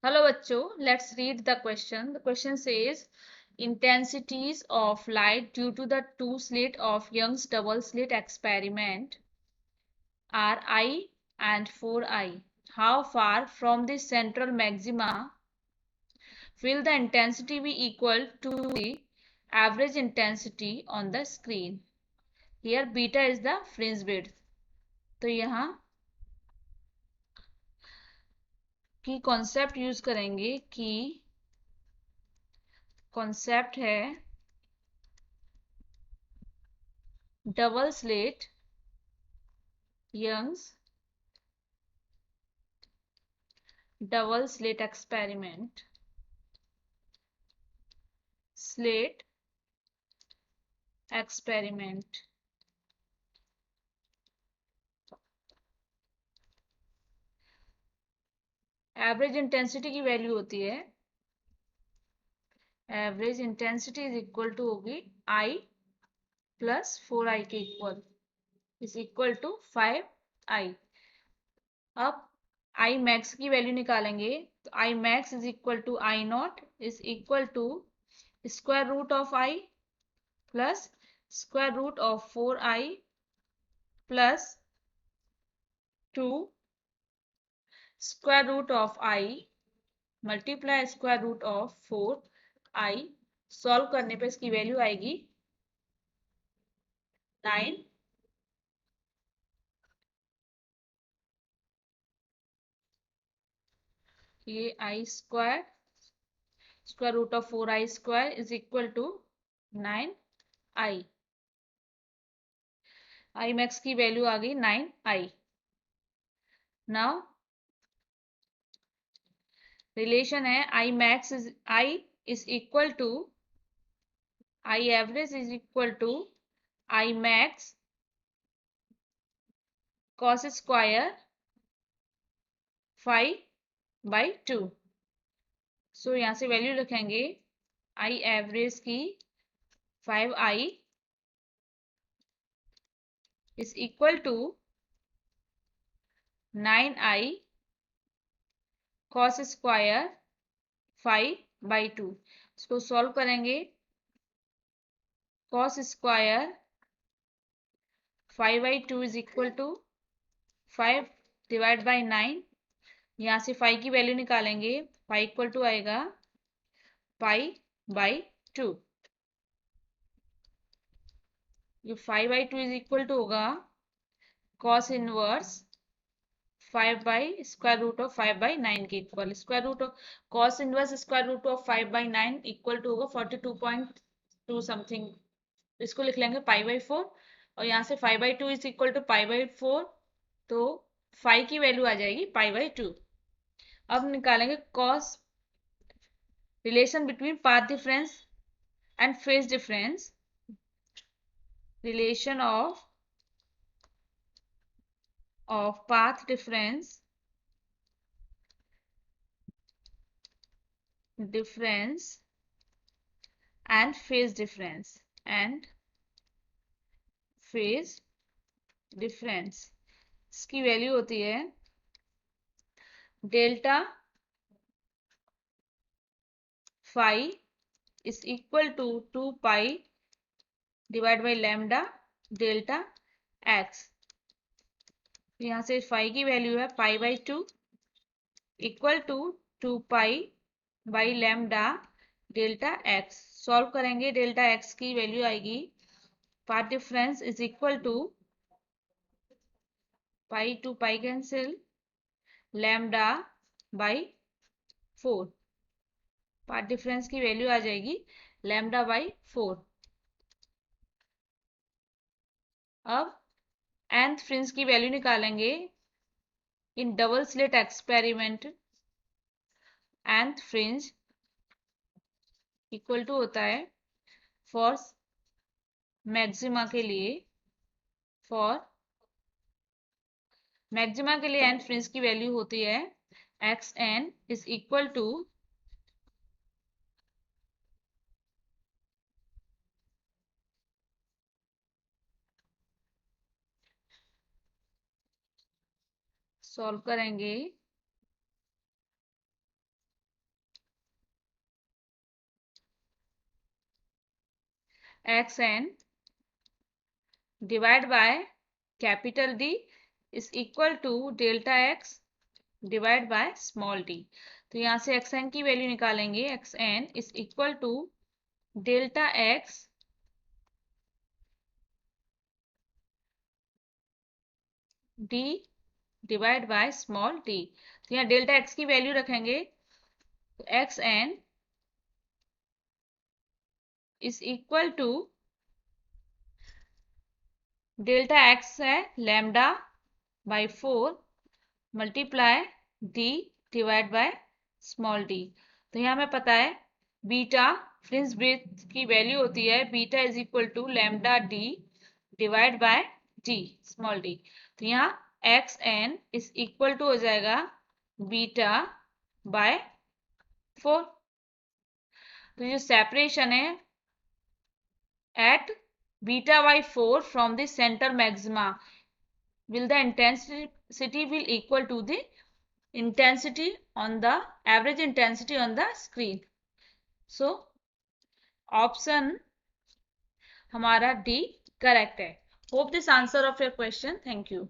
Hello bachcho, let's read the question. The question says intensities of light due to the two slit of Young's double slit experiment are I and 4I. How far from the central maxima will the intensity be equal to the average intensity on the screen? Here beta is the fringe width. तो यहाँ की concept use करेंगे कि concept है double slit Young's double slit experiment slit experiment average intensity की value होती है average intensity is equal to होगी I प्लस 4I के equal is equal to 5I। अब I मैक्स की वैल्यू निकालेंगे तो I max is equal to I naught is equal to square root of I plus square root of 4I plus 2 square root of I multiply square root of 4I। Solve करने पे इसकी value आएगी 9। ये I square square root of 4I square is equal to 9I। I max की value आ गई 9I। Now relation है I max is I is equal to I average is equal to I max cos square 5/2। So यहाँ से value लिखेंगे I average की 5I is equal to 9I cos square 5/2। इसको solve करेंगे cos square 5/2 is equal to 5 divide by 9। यहाँ से 5 की value निकालेंगे 5 इक्वल टू आएगा 5/2। ये 5/2 इज इक्वल टू होगा कॉस इनवर्स 5/√5/9 के equal. Square root of cos inverse square root of 5/9 equal to होगा 42.2 समथिंग। इसको लिख लेंगे π/4 और यहाँ से 5/2 इज इक्वल टू π/4 तो 5 की वैल्यू आ जाएगी π/2। अब निकालेंगे कॉस relation between path difference and phase difference. Relation of path difference and phase difference इसकी वैल्यू होती है delta phi is equal to 2 pi divide by lambda delta X. यहाँ से फाई की वैल्यू है π/2 equal to 2 pi by lambda delta X. Solve करेंगे delta X की value आएगी path difference is equal to pi to pi cancel lambda by 4। Path difference की value आ जाएगी lambda by 4। अब nth फ्रिंज की value निकालेंगे in double slit experiment. nth fringe equal to होता है फॉर मैक्सिमा के लिए nth फ्रिंज की वैल्यू होती है xn is equal to solve करेंगे xn divide by capital D is equal to delta x divide by small d। तो यहाँ से xn की वैल्यू निकालेंगे, xn is equal to delta x d divide by small d। तो यहाँ delta x की value रखेंगे, xn is equal to delta x है lambda by 4 multiply d divide by small d। तो यहाँ हमें पता है बीटा फ्रिंज ब्रेथ की वैल्यू होती है beta is equal to lambda d divide by d small d। तो यहाँ xn इज इक्वल टू हो जाएगा बीटा बाय 4। तो जो सेपरेशन है at beta by 4 from the center maxima will the intensity will equal to the intensity on the average intensity on the screen. So option हमारा D correct है. Hope this answer of your question. Thank you.